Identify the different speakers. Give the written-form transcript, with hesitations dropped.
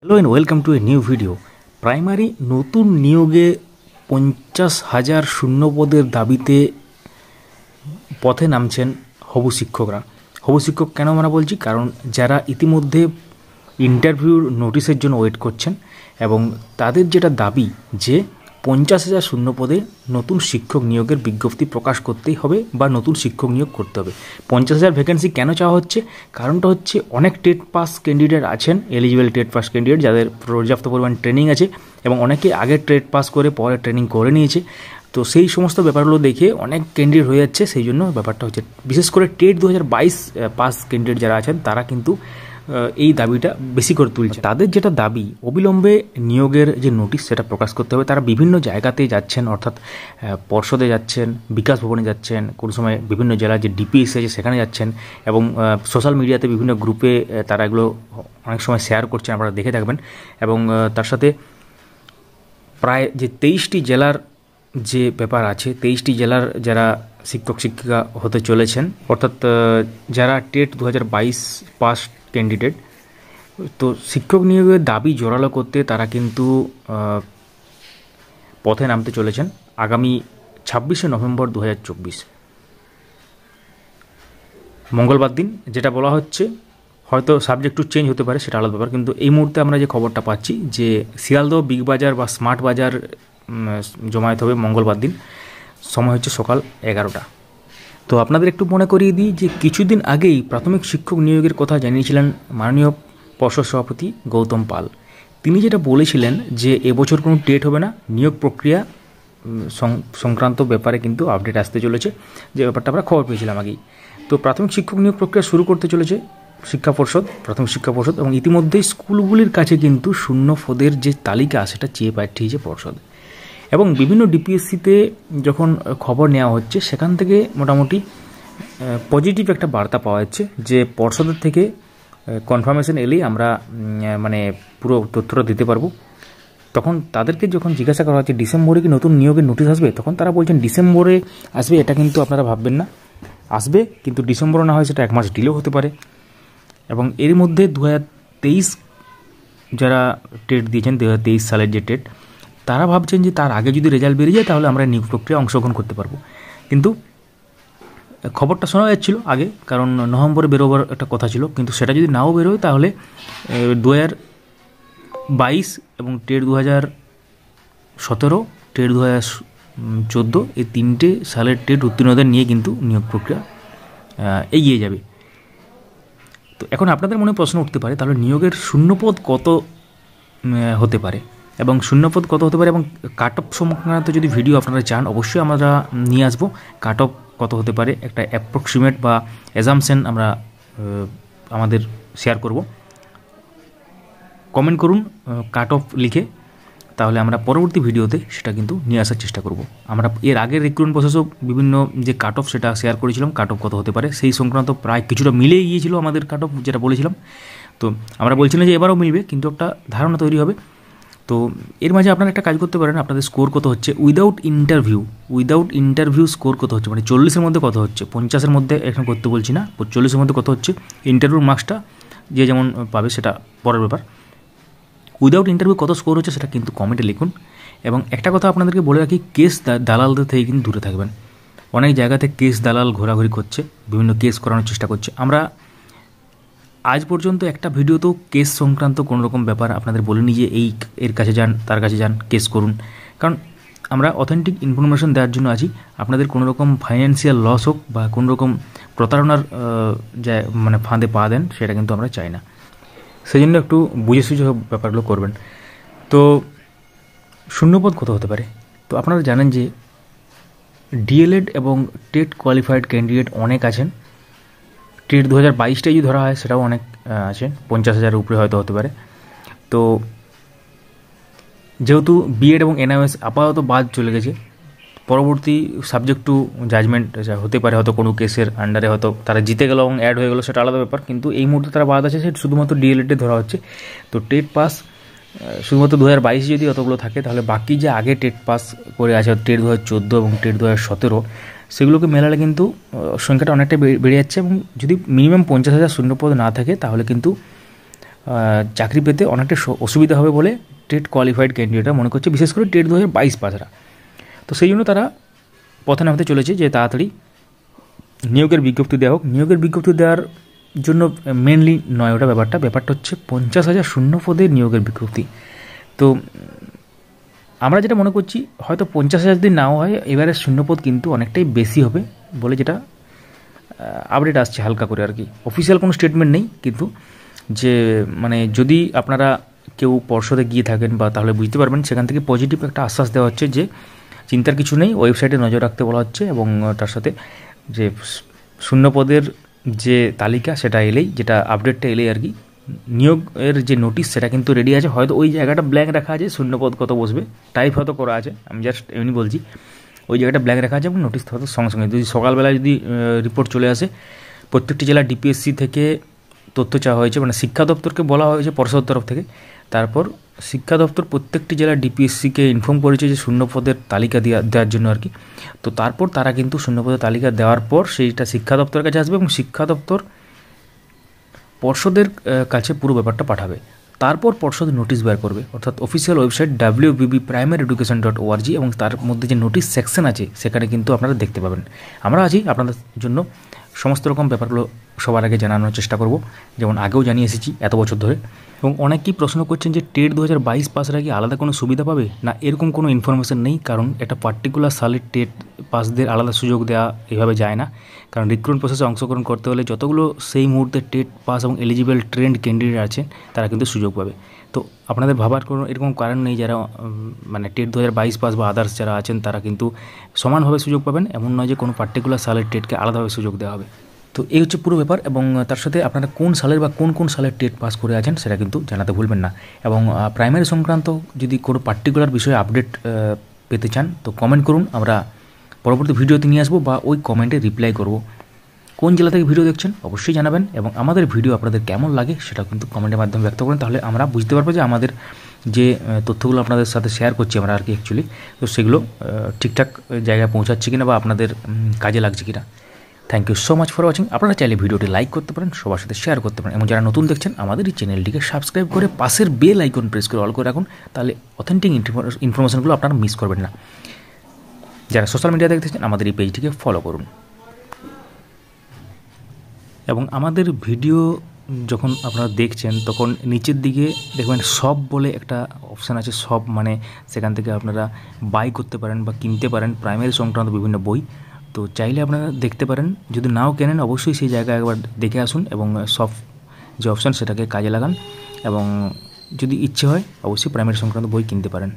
Speaker 1: Hello and welcome to a new video. Primary নতুন নিয়োগে 50,000 শূন্যপদের দাবিতে পথে নামছেন হবু শিক্ষকরা। হবু শিক্ষক কেন আমরা বলছি, কারণ যারা ইতিমধ্যে ইন্টারভিউর নোটিশের জন্য ওয়েট করছেন এবং তাদের যেটা দাবি যে 50,000 শূন্যপদে নতুন শিক্ষক নিয়োগের বিজ্ঞপ্তি প্রকাশ করতেই হবে বা নতুন শিক্ষক নিয়োগ করতে হবে। 50,000 ভ্যাকেন্সি কেন চাওয়া হচ্ছে? কারণটা হচ্ছে অনেক টেট পাস ক্যান্ডিডেট আছেন, এলিজিবল টেট পাস ক্যান্ডিডেট যাদের পর্যাপ্ত পরিমাণ ট্রেনিং আছে এবং অনেকে আগে টেট পাস করে পরে ট্রেনিং করে নিয়েছে। তো সেই সমস্ত ব্যাপারগুলো দেখে অনেক ক্যান্ডিডেট হয়ে যাচ্ছে, সেই জন্য ব্যাপারটা হচ্ছে বিশেষ করে টেট 2022 পাস ক্যান্ডিডেট যারা আছেন তারা কিন্তু এই দাবিটা বেশি করে তুলছে। তাদের যেটা দাবি, অবিলম্বে নিয়োগের যে নোটিশ সেটা প্রকাশ করতে হবে। তারা বিভিন্ন জায়গাতে যাচ্ছেন, অর্থাৎ পর্ষদে যাচ্ছেন, বিকাশ ভবনে যাচ্ছেন, কোনো সময় বিভিন্ন জেলার যে ডিপিএস আছে সেখানে যাচ্ছেন এবং সোশ্যাল মিডিয়াতে বিভিন্ন গ্রুপে তারা এগুলো অনেক সময় শেয়ার করছেন, আপনারা দেখে থাকবেন। এবং তার সাথে প্রায় যে 23টি জেলার যে ব্যাপার আছে, 23টি জেলার যারা শিক্ষক শিক্ষিকা হতে চলেছেন, অর্থাৎ যারা টেট 2022 পাস ক্যান্ডিডেট, তো শিক্ষক নিয়োগের দাবি জোরালো করতে তারা কিন্তু পথে নামতে চলেছেন আগামী 26শে নভেম্বর 2024 মঙ্গলবার দিন। যেটা বলা হচ্ছে, হয়তো সাবজেক্ট টু চেঞ্জ হতে পারে, সেটা আলাদা ব্যাপার, কিন্তু এই মুহূর্তে আমরা যে খবরটা পাচ্ছি যে শিয়ালদহ বিগ বাজার বা স্মার্ট বাজার জমায়েত হবে মঙ্গলবার দিন, সময় হচ্ছে সকাল 11টা। তো আপনাদের একটু মনে করিয়ে দিই যে কিছুদিন আগেই প্রাথমিক শিক্ষক নিয়োগের কথা জানিয়েছিলেন মাননীয় পর্ষদ সভাপতি গৌতম পাল। তিনি যেটা বলেছিলেন যে এবছর কোনো টেট হবে না, নিয়োগ প্রক্রিয়া সংক্রান্ত ব্যাপারে কিন্তু আপডেট আসতে চলেছে, যে ব্যাপারটা আমরা খবর পেয়েছিলাম আগেই। তো প্রাথমিক শিক্ষক নিয়োগ প্রক্রিয়া শুরু করতে চলেছে প্রাথমিক শিক্ষা পর্ষদ, এবং ইতিমধ্যেই স্কুলগুলির কাছে কিন্তু শূন্য পদের যে তালিকা সেটা চেয়ে পাঠিয়েছে পর্ষদ। এবং বিভিন্ন ডিপিএসসিতে যখন খবর নেওয়া হচ্ছে সেখান থেকে মোটামুটি পজিটিভ একটা বার্তা পাওয়া যাচ্ছে যে পর্ষদের থেকে কনফার্মেশন এলেই আমরা মানে পুরো তথ্যটা দিতে পারবো। তখন তাদেরকে যখন জিজ্ঞাসা করা হচ্ছে ডিসেম্বরে কি নতুন নিয়োগের নোটিশ আসবে, তখন তারা বলছেন ডিসেম্বরে আসবে, এটা কিন্তু আপনারা ভাববেন না, আসবে, কিন্তু ডিসেম্বরে না হয় সেটা 1 মাস ডিলেও হতে পারে। এবং এর মধ্যে 2023 যারা টেট দিয়েছেন, 2023 সালের যে টেট, তারা ভাবছেন যে তার আগে যদি রেজাল্ট বেরিয়ে যায় তাহলে আমরা নিয়োগ প্রক্রিয়া অংশগ্রহণ করতে পারবো। কিন্তু খবরটা শোনা যাচ্ছিল আগে, কারণ নভেম্বরে বেরোবার একটা কথা ছিল, কিন্তু সেটা যদি নাও বেরোয় তাহলে 2022 এবং টেট 2017, টেট 2014 এই 3টে সালের টেট উত্তীর্ণদের নিয়ে কিন্তু নিয়োগ প্রক্রিয়া এগিয়ে যাবে। তো এখন আপনাদের মনে প্রশ্ন উঠতে পারে, তাহলে নিয়োগের শূন্যপদ কত হতে পারে এবং শূন্যপদ কত হতে পারে এবং কাট অফ সংক্রান্ত যদি ভিডিও আপনারা চান অবশ্যই আমরা নিয়ে আসবো। কাট অফ কত হতে পারে একটা অ্যাপ্রক্সিমেট বা অ্যাজাম্পশন আমরা আমাদের শেয়ার করব। কমেন্ট করুন কাট অফ লিখে, তাহলে আমরা পরবর্তী ভিডিওতে সেটা কিন্তু নিয়ে আসার চেষ্টা করব। আমরা এর আগের রিক্রুটমেন্ট প্রসেসও বিভিন্ন যে কাট অফ সেটা শেয়ার করেছিলাম, কাট অফ কত হতে পারে সেই সংক্রান্ত প্রায় কিছুটা মিলেই গিয়েছিল আমাদের কাট অফ যেটা বলেছিলাম। তো আমরা বলছি না যে এবারও মিলবে, কিন্তু একটা ধারণা তৈরি হবে। তো এর মাঝে আপনারা একটা কাজ করতে পারেন, আপনাদের স্কোর কত হচ্ছে উইদাউট ইন্টারভিউ স্কোর কত হচ্ছে, মানে 40-এর মধ্যে কত হচ্ছে, 50-এর মধ্যে এখন করতে বলছি না, 40-এর মধ্যে কত হচ্ছে ইন্টারভিউ মার্কসটা যে যেমন পাবে সেটা পরের ব্যাপার। উইদাউট ইন্টারভিউ কত স্কোর হচ্ছে সেটা কিন্তু কমেন্টে লিখুন। এবং একটা কথা আপনাদেরকে বলে রাখি, কেস দালালদের থেকে কিন্তু দূরে থাকবেন। অনেক জায়গাতে কেস দালাল ঘোরাঘুরি করছে, বিভিন্ন কেস করানোর চেষ্টা করছে। আমরা আজ পর্যন্ত একটা ভিডিওতেও কেস সংক্রান্ত কোনো রকম ব্যাপার আপনাদের বলিনি যে এর কাছে যান, তার কাছে যান, কেস করুন, কারণ আমরা অথেন্টিক ইনফরমেশন দেওয়ার জন্য আছি। আপনাদের কোনো রকম ফাইন্যান্সিয়াল লস হোক বা কোনো রকম প্রতারণার মানে ফাঁদে পা দেন, সেটা কিন্তু আমরা চাই না। সেই জন্য একটু বুঝে সুঝে ব্যাপারগুলো করবেন। তো শূন্যপদ কত হতে পারে? তো আপনারা জানেন যে ডিএলএড এবং টেট কোয়ালিফাইড ক্যান্ডিডেট অনেক আছেন। টেট 2022টাই যদি ধরা হয় সেটাও অনেক আছে, 50,000-এর উপরে হয়তো হতে পারে। তো যেহেতু বিএড এবং এনআইএস আপাতত বাদ চলে গেছে, পরবর্তী সাবজেক্ট টু জাজমেন্ট হতে পারে, হয়তো কোনো কেসের আন্ডারে হয়তো তারা জিতে গেল এবং অ্যাড হয়ে গেলো, সেটা আলাদা ব্যাপার, কিন্তু এই মুহূর্তে তারা বাদ আছে, সেটা শুধুমাত্র ডিএলএডে ধরা হচ্ছে। তো টেট পাস শুধুমাত্র 2022 যদি অতগুলো থাকে, তাহলে বাকি যে আগে টেট পাস করে আছে টেট 2014 এবং টেট 2017, সেগুলোকে মেলালে কিন্তু সংখ্যাটা অনেকটা বেড়ে যাচ্ছে। এবং যদি মিনিমাম 50,000 শূন্যপদ না থাকে তাহলে কিন্তু চাকরি পেতে অনেকটা অসুবিধা হবে বলে টেট কোয়ালিফাইড ক্যান্ডিডেটরা মনে করছে, বিশেষ করে টেট 2022 পাসরা। তো সেই জন্য তারা পথে নামতে চলেছে যে তাড়াতাড়ি নিয়োগের বিজ্ঞপ্তি দেওয়া হোক। নিয়োগের বিজ্ঞপ্তি দেওয়ার জন্য মেনলি নয় ওটা ব্যাপারটা হচ্ছে 50,000 শূন্য পদের নিয়োগের বিজ্ঞপ্তি। তো আমরা যেটা মনে করছি হয়তো 50,000 যদি নাও হয়, এবারে শূন্যপদ কিন্তু অনেকটাই বেশি হবে বলে যেটা আপডেট আসছে হালকা করে আর কি। অফিসিয়াল কোনো স্টেটমেন্ট নেই, কিন্তু যে মানে যদি আপনারা কেউ পর্ষদে গিয়ে থাকেন বা তাহলে বুঝতে পারবেন, সেখান থেকে পজিটিভ একটা আশ্বাস দেওয়া হচ্ছে যে চিন্তার কিছু নেই, ওয়েবসাইটে নজর রাখতে বলা হচ্ছে এবং তার সাথে যে শূন্যপদের যে তালিকা সেটা এলেই, যেটা আপডেটটা এলেই আর কি, নিয়োগের যে নোটিশ সেটা কিন্তু রেডি আছে। হয়তো ওই জায়গাটা ব্ল্যাঙ্ক রাখা আছে, শূন্যপদ কত বসবে টাইপ হয়তো করা আছে, আমি জাস্ট এমনি বলছি, ওই জায়গাটা ব্ল্যাঙ্ক রাখা আছে এবং নোটিশ হয়তো সঙ্গে সঙ্গে যদি সকালবেলা যদি রিপোর্ট চলে আসে। প্রত্যেকটি জেলার ডিপিএসসি থেকে তথ্য চাওয়া হয়েছে, মানে শিক্ষা দপ্তরকে বলা হয়েছে পর্ষদের তরফ থেকে। তারপর শিক্ষা দপ্তর প্রত্যেকটি জেলার ডিপিএসসিকে ইনফর্ম করেছে যে শূন্যপদের তালিকা দেওয়ার জন্য আর কি। তো তারপর তারা কিন্তু শূন্যপদের তালিকা দেওয়ার পর সেইটা শিক্ষা দপ্তরের কাছে আসবে এবং শিক্ষা দপ্তর পর্ষদের কাছে পুরো ব্যাপারটা পাঠাবে। তারপর পর্ষদ নোটিশ বের করবে, অর্থাৎ অফিসিয়াল ওয়েবসাইট wbbprimaryeducation.org, এবং তার মধ্যে যে নোটিশ সেকশন আছে সেখানে কিন্তু আপনারা দেখতে পাবেন। আমরা আছি আপনাদের জন্য সমস্ত রকম ব্যাপারগুলো সবার আগে জানানোর চেষ্টা করব, যেমন আগেও জানিয়ে এসেছি এত বছর ধরে। এবং অনেকেই প্রশ্ন করছেন যে টেট 2022 পাসরা কি আলাদা কোনো সুবিধা পাবে না, এরকম কোনো ইনফরমেশন নেই। কারণ এটা পার্টিকুলার সালের টেট পাসদের আলাদা সুযোগ দেওয়া এভাবে যায় না। কারণ রিক্রুটমেন্ট প্রসেসে অংশগ্রহণ করতে হলে যতগুলো সেই মুহূর্তে টেট পাস এবং এলিজিবল ট্রেন্ড ক্যান্ডিডেট আছেন তারা কিন্তু সুযোগ পাবে। তো আপনাদের ভাবার কোনো এরকম কারণ নেই, যারা মানে টেট 2022 পাস বা আদার্স যারা আছেন তারা কিন্তু সমানভাবে সুযোগ পাবেন, এমন নয় যে কোনো পার্টিকুলার সালের টেটকে আলাদাভাবে সুযোগ দেওয়া হবে। তো এই হচ্ছে পুরো ব্যাপার, এবং তার সাথে আপনারা কোন সালের বা কোন সালের টেট পাস করে আছেন সেটা কিন্তু জানাতে ভুলবেন না। এবং প্রাইমারি সংক্রান্ত যদি কোনো পার্টিকুলার বিষয়ে আপডেট পেতে চান তো কমেন্ট করুন, আমরা পরবর্তী ভিডিওতে নিয়ে আসবো বা ওই কমেন্টে রিপ্লাই করব। কোন জেলা থেকে ভিডিও দেখছেন অবশ্যই জানাবেন, এবং আমাদের ভিডিও আপনাদের কেমন লাগে সেটা কিন্তু কমেন্টের মাধ্যমে ব্যক্ত করেন, তাহলে আমরা বুঝতে পারবো যে আমাদের যে তথ্যগুলো আপনাদের সাথে শেয়ার করছি আমরা আর কি অ্যাকচুয়ালি, তো সেগুলো ঠিকঠাক জায়গায় পৌঁছাচ্ছে কিনা বা আপনাদের কাজে লাগছে কিনা। Thank you so much for watching. আপনারা চাইলে ভিডিওটি লাইক করতে পারেন, সবার সাথে শেয়ার করতে পারেন, এবং যারা নতুন দেখছেন আমাদের এই চ্যানেলটিকে সাবস্ক্রাইব করে পাশের বেল আইকন প্রেস করে অল করে রাখুন, তাহলে অথেন্টিক ইনফরমেশনগুলো আপনারা মিস করবেন না। যারা সোশ্যাল মিডিয়াতে দেখতেছেন আমাদের এই পেজটিকে ফলো করুন, এবং আমাদের ভিডিও যখন আপনারা দেখছেন তখন নিচের দিকে দেখবেন সব বলে একটা অপশান আছে। সব মানে সেখান থেকে আপনারা বাই করতে পারেন বা কিনতে পারেন প্রাইমারি সংক্রান্ত বিভিন্ন বই। তো চাইলে আপনারা দেখতে পারেন, যদি নাও কেনেন অবশ্যই সেই জায়গায় একবার দেখে আসুন এবং সব যে অপশান সেটাকে কাজে লাগান, এবং যদি ইচ্ছে হয় অবশ্যই প্রাইমারি সংক্রান্ত বই কিনতে পারেন।